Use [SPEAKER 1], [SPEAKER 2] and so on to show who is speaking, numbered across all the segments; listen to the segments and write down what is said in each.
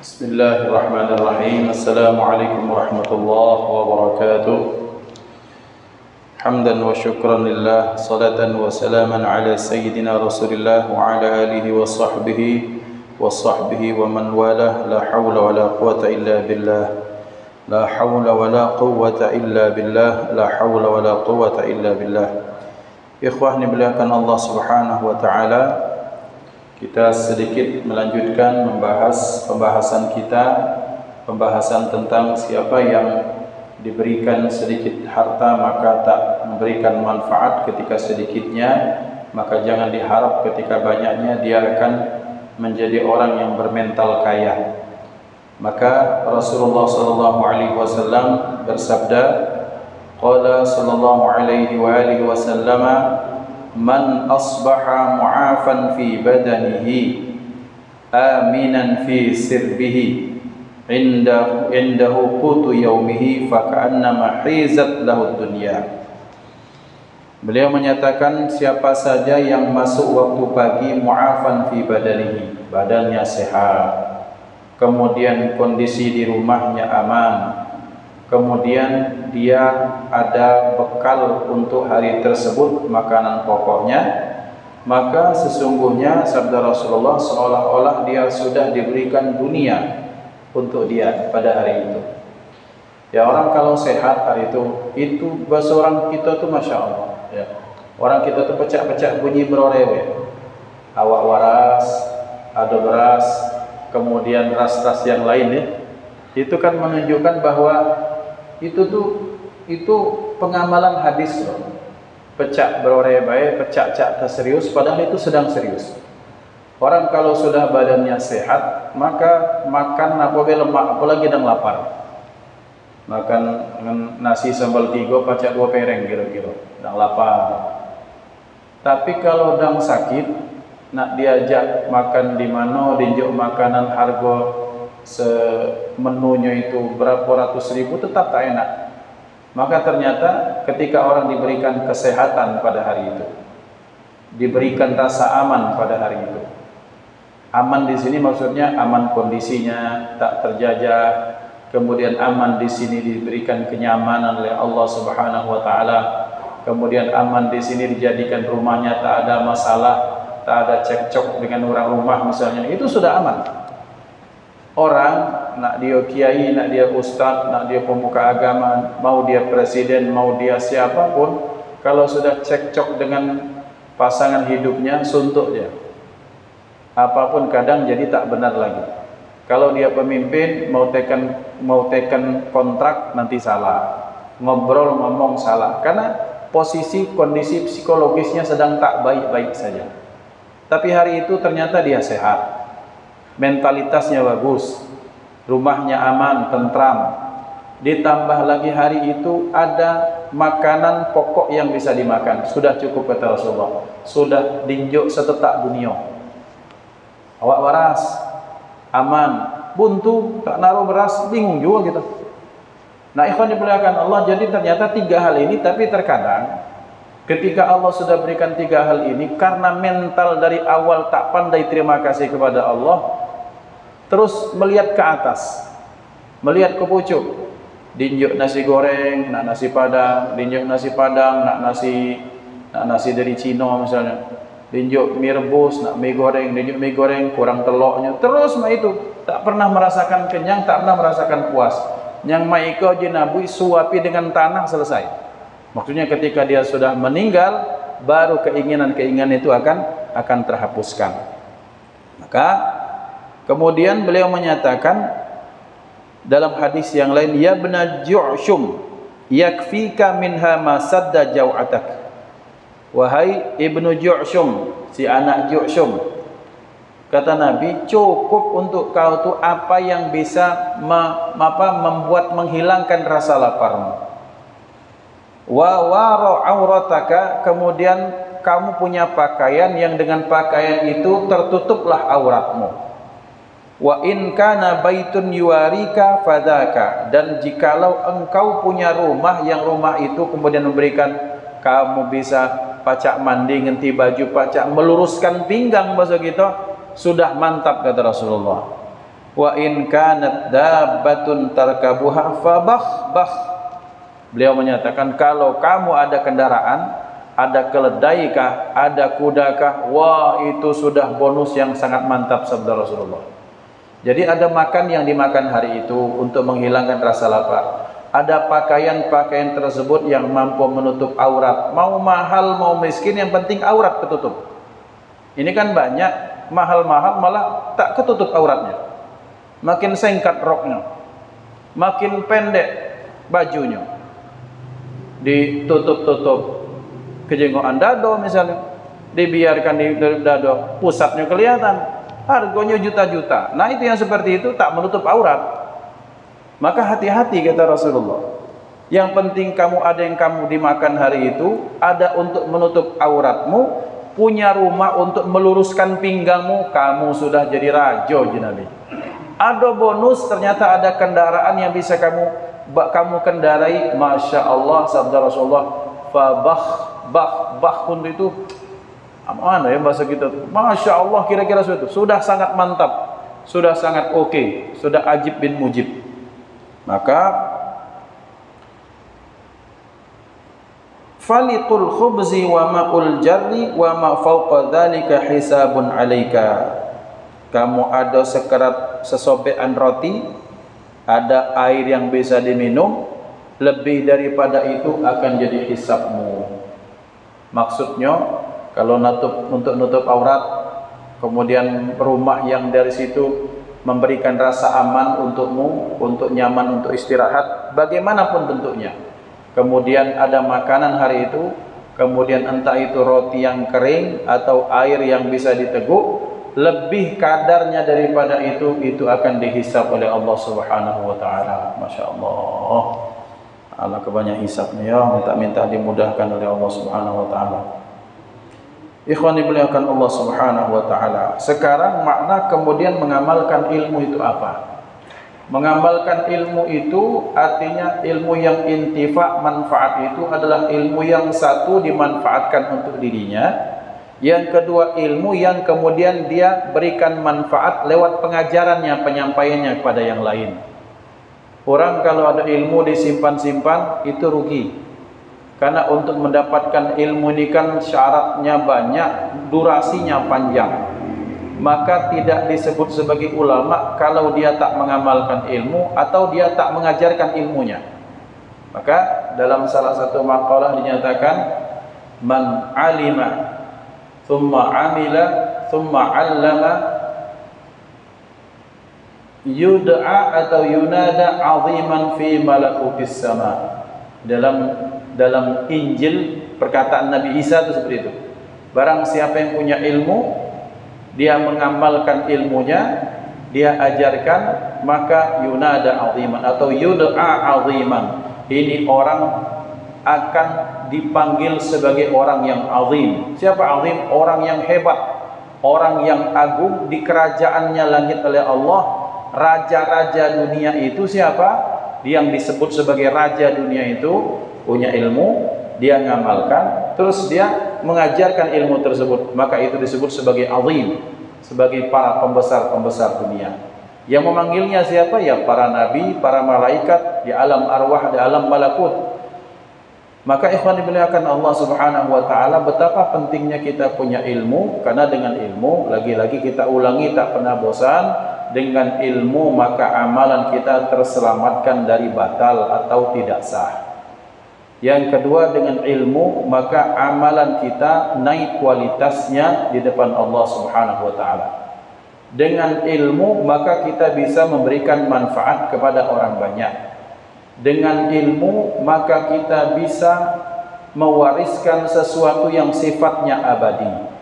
[SPEAKER 1] Bismillahirrahmanirrahim. Assalamualaikum warahmatullahi wabarakatuh. Hamdan wa syukran lillah, salatan wa salaman ala sayyidina Rasulillah wa ala alihi wa sahbihi wa man walah. La hawla wa la quwata illa billah. La hawla wa la quwata illa billah. La hawla wa la quwata illa billah. Ikhwah dimuliakan Allah Subhanahu wa taala, kita sedikit melanjutkan membahas pembahasan tentang siapa yang diberikan sedikit harta maka tak memberikan manfaat ketika sedikitnya, maka jangan diharap ketika banyaknya dia akan menjadi orang yang bermental kaya. Maka Rasulullah sallallahu alaihi wasallam bersabda, qala sallallahu alaihi wa alihi wasallam, man asbaha mu'afan fi badanihi aminan fi sirbihi indahu qutu yaumihi faka'annama hizat lahu dunya. Beliau menyatakan siapa saja yang masuk waktu pagi mu'afan fi badanihi, badannya sehat, kemudian kondisi di rumahnya aman, kemudian dia ada bekal untuk hari tersebut, makanan pokoknya, maka sesungguhnya sabda Rasulullah seolah-olah dia sudah diberikan dunia untuk dia pada hari itu. Ya, orang kalau sehat hari itu bahasa orang kita tuh masya Allah. Ya. Orang kita tuh pecah-pecah bunyi berorewe, awak waras, ada beras, kemudian ras-ras yang lain ya. Itu kan menunjukkan bahwa itu pengamalan hadis loh. Pecak berore bae, pecak cak serius, padahal itu sedang serius. Orang kalau sudah badannya sehat, maka makan apabila lemak, apalagi sedang lapar. Makan nasi sambal 3 pacak 2 pereng kira-kira, sedang lapar. Tapi kalau sedang sakit, nak diajak makan di mana, dinjuk makanan harga semenunya itu berapa ratus ribu, tetap tak enak. Maka ternyata ketika orang diberikan kesehatan pada hari itu, diberikan rasa aman pada hari itu. Aman di sini maksudnya aman kondisinya, tak terjajah. Kemudian aman di sini diberikan kenyamanan oleh Allah Subhanahu wa taala. Kemudian aman di sini dijadikan rumahnya tak ada masalah, tak ada cekcok dengan orang rumah misalnya. Itu sudah aman. Orang nak dia kiai, nak dia ustaz, nak dia pemuka agama, mau dia presiden, mau dia siapapun, kalau sudah cekcok dengan pasangan hidupnya, suntuk dia. Apapun kadang jadi tak benar lagi. Kalau dia pemimpin mau tekan kontrak nanti salah, ngobrol ngomong salah, karena posisi kondisi psikologisnya sedang tak baik-baik saja. Tapi hari itu ternyata dia sehat, mentalitasnya bagus, rumahnya aman, tentram, ditambah lagi hari itu ada makanan pokok yang bisa dimakan, sudah cukup kata Rasulullah, sudah dinjuk setetak dunia. Awak waras, aman, buntu, tak naruh beras, bingung juga kita. Nah, ikhwan dimuliakan Allah, jadi ternyata 3 hal ini, tapi terkadang ketika Allah sudah berikan 3 hal ini, karena mental dari awal tak pandai terima kasih kepada Allah, terus melihat ke atas, melihat ke pucuk, dinjuk nasi goreng, nak nasi padang, dinjuk nasi padang, nak nasi dari Cina misalnya, dinjuk mie rebus, nak mie goreng, dinjuk mie goreng, kurang telurnya, terus mah itu, tak pernah merasakan kenyang, tak pernah merasakan puas. Yang maiko jinabui suapi dengan tanah, selesai. Maksudnya ketika dia sudah meninggal, baru keinginan-keinginan itu akan terhapuskan. Maka kemudian beliau menyatakan dalam hadis yang lain, ya bna Ju'shum yakfika minha ma sadda jaw'atak. Wahai ibnu Ju'shum, si anak Ju'shum, kata Nabi, cukup untuk kau tu apa yang bisa membuat menghilangkan rasa laparmu. Wa wara aurataka, kemudian kamu punya pakaian yang dengan pakaian itu tertutuplah auratmu. Wa in kana baitun yuwarika fadaka, dan jikalau engkau punya rumah yang rumah itu kemudian memberikan kamu bisa pacak mandi, ganti baju, pacak meluruskan pinggang bahasa kita, sudah mantap kata Rasulullah. Wa in kanat dabbatun tarkabuha fabakh. Beliau menyatakan kalau kamu ada kendaraan, ada keledai kah, ada kuda kah, wah itu sudah bonus yang sangat mantap sabda Rasulullah. Jadi ada makan yang dimakan hari itu untuk menghilangkan rasa lapar. Ada pakaian-pakaian tersebut yang mampu menutup aurat. Mau mahal mau miskin yang penting aurat ketutup. Ini kan banyak mahal-mahal malah tak ketutup auratnya. Makin singkat roknya, makin pendek bajunya, ditutup-tutup kejenggotan dado misalnya, dibiarkan di dado, pusatnya kelihatan, harganya juta-juta. Nah itu yang seperti itu tak menutup aurat. Maka hati-hati kata Rasulullah. Yang penting kamu ada yang kamu dimakan hari itu, ada untuk menutup auratmu, punya rumah untuk meluruskan pinggangmu, kamu sudah jadi raja Nabi. Ada bonus, ternyata ada kendaraan yang bisa kamu kendarai. Masya Allah sabda Rasulullah, bakhun itu mana ya bahasa kita, Masya Allah, kira-kira sudah sangat mantap, sudah sangat oke, sudah ajib bin mujib. Maka falitul khubzi wa ma'ul jarri wa ma fawqa dhalika hisabun alaika. Kamu ada sesobekan roti, ada air yang bisa diminum, lebih daripada itu akan jadi hisabmu. Maksudnya kalau untuk nutup aurat, kemudian rumah yang dari situ memberikan rasa aman untukmu, untuk nyaman, untuk istirahat, bagaimanapun bentuknya. Kemudian ada makanan hari itu, kemudian entah itu roti yang kering atau air yang bisa diteguk, lebih kadarnya daripada itu akan dihisab oleh Allah Subhanahu wa taala. Masya Allah. Allah kebanyakan hisabnya ya, minta dimudahkan oleh Allah Subhanahu wa taala. Ikhwan dimuliakan Allah Subhanahu wa taala. Sekarang makna kemudian mengamalkan ilmu itu apa? Mengamalkan ilmu itu artinya ilmu yang intifa, manfaat itu adalah ilmu yang satu dimanfaatkan untuk dirinya. Yang kedua ilmu yang kemudian dia berikan manfaat lewat pengajarannya, penyampaiannya kepada yang lain. Orang kalau ada ilmu disimpan-simpan itu rugi. Karena untuk mendapatkan ilmu ini kan syaratnya banyak, durasinya panjang. Maka tidak disebut sebagai ulama kalau dia tak mengamalkan ilmu atau dia tak mengajarkan ilmunya. Maka dalam salah satu maqalah dinyatakan man alima thumma amila thumma 'allama yud'a atau yunada 'aziman fi malakutis sama. Dalam Injil perkataan Nabi Isa itu seperti itu. Barang siapa yang punya ilmu, dia mengamalkan ilmunya, dia ajarkan, maka yunada 'aziman atau yud'a 'aziman. Ini orang akan dipanggil sebagai orang yang azim. Siapa azim? Orang yang hebat, orang yang agung di kerajaannya langit oleh Allah. Raja-raja dunia itu siapa? Yang disebut sebagai raja dunia itu punya ilmu, dia ngamalkan, terus dia mengajarkan ilmu tersebut, maka itu disebut sebagai azim, sebagai para pembesar-pembesar dunia. Yang memanggilnya siapa? Ya para nabi, para malaikat, di alam arwah, di alam malakut. Maka ikhwan dimuliakan Allah Subhanahu wa taala, betapa pentingnya kita punya ilmu, karena dengan ilmu, lagi-lagi kita ulangi tak pernah bosan, dengan ilmu maka amalan kita terselamatkan dari batal atau tidak sah. Yang kedua, dengan ilmu maka amalan kita naik kualitasnya di depan Allah Subhanahu wa taala. Dengan ilmu maka kita bisa memberikan manfaat kepada orang banyak. Dengan ilmu maka kita bisa mewariskan sesuatu yang sifatnya abadi.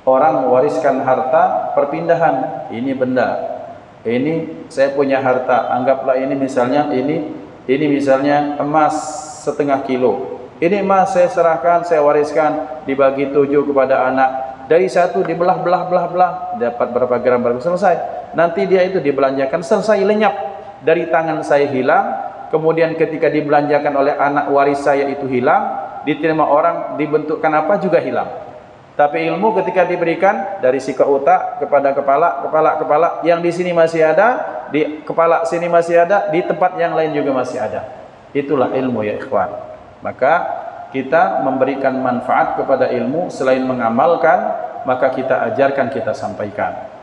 [SPEAKER 1] Orang mewariskan harta perpindahan, ini benda, ini saya punya harta, anggaplah ini misalnya ini misalnya emas 0,5 kilo. Ini emas saya serahkan, saya wariskan, dibagi 7 kepada anak. Dari 1 dibelah, dapat berapa gram, selesai. Nanti dia itu dibelanjakan, selesai, lenyap dari tangan saya, hilang. Kemudian ketika dibelanjakan oleh anak waris saya itu hilang, diterima orang, dibentukkan apa juga hilang. Tapi ilmu ketika diberikan dari si ke otak kepada kepala, yang di sini masih ada, di kepala sini masih ada, di tempat yang lain juga masih ada. Itulah ilmu ya ikhwan. Maka kita memberikan manfaat kepada ilmu selain mengamalkan, maka kita ajarkan, kita sampaikan.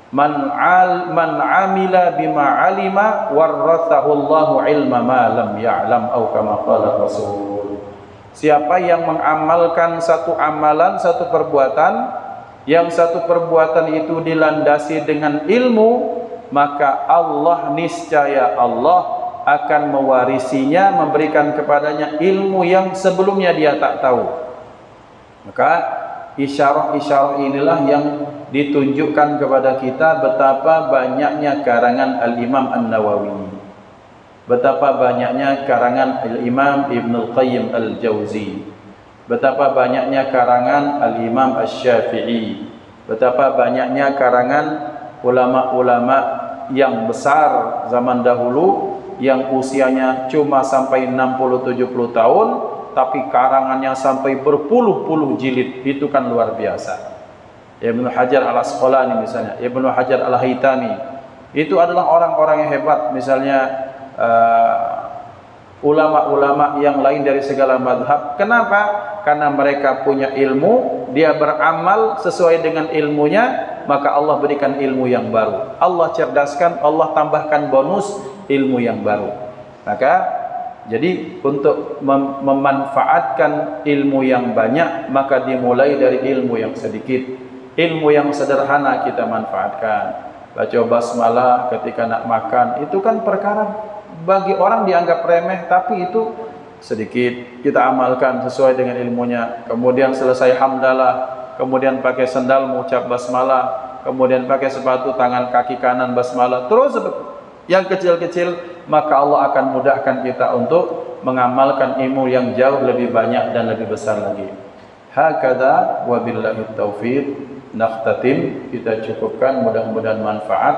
[SPEAKER 1] Man amila bima alima warathahu Allahu ilma ma lam ya'lam atau kama qala Rasul. Siapa yang mengamalkan satu amalan, satu perbuatan, yang satu perbuatan itu dilandasi dengan ilmu, maka Allah, niscaya Allah akan mewarisinya, memberikan kepadanya ilmu yang sebelumnya dia tak tahu. Maka isyarah-isyarah inilah yang ditunjukkan kepada kita betapa banyaknya karangan Al-Imam An-Nawawi, betapa banyaknya karangan Al-Imam Ibn Al-Qayyim Al-Jauzi, betapa banyaknya karangan Al-Imam Asy-Syafi'i, betapa banyaknya karangan ulama-ulama yang besar zaman dahulu yang usianya cuma sampai 60-70 tahun, tapi karangannya sampai berpuluh-puluh jilid. Itu kan luar biasa. Ibnu Hajar Al-Asqalani misalnya, Ibnu Hajar Al-Haytami, itu adalah orang-orang yang hebat. Misalnya ulama-ulama yang lain dari segala mazhab. Kenapa? Karena mereka punya ilmu, dia beramal sesuai dengan ilmunya, maka Allah berikan ilmu yang baru. Allah cerdaskan, Allah tambahkan bonus ilmu yang baru. Maka jadi untuk memanfaatkan ilmu yang banyak, maka dimulai dari ilmu yang sedikit. Ilmu yang sederhana kita manfaatkan. Baca basmalah ketika nak makan, itu kan perkara bagi orang dianggap remeh, tapi itu sedikit kita amalkan sesuai dengan ilmunya. Kemudian selesai hamdalah, kemudian pakai sandal mengucap basmalah, kemudian pakai sepatu tangan kaki kanan basmalah, terus yang kecil-kecil, maka Allah akan mudahkan kita untuk mengamalkan ilmu yang jauh lebih banyak dan lebih besar lagi. Hakadha wabillahi taufiq. Nakhtatim, kita cukupkan, mudah-mudahan manfaat,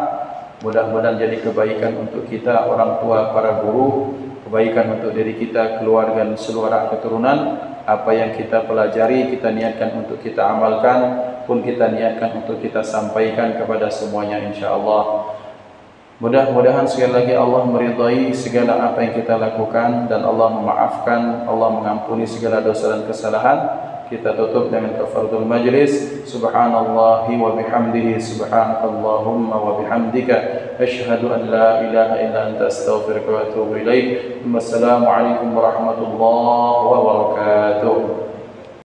[SPEAKER 1] mudah-mudahan jadi kebaikan untuk kita, orang tua, para guru, kebaikan untuk diri kita, keluarga dan seluruh keturunan. Apa yang kita pelajari, kita niatkan untuk kita amalkan, pun kita niatkan untuk kita sampaikan kepada semuanya insyaallah. Mudah-mudahan sekali lagi Allah meridai segala apa yang kita lakukan, dan Allah memaafkan, Allah mengampuni segala dosa dan kesalahan. Kita tutup dengan kafaratul majlis. Subhanallahi wa bihamdihi, subhanakallahumma wa bihamdika, asyhadu an la ilaha illa anta, astaghfiruka wa atubu ilaik. Wassalamu alaikum warahmatullahi wabarakatuh.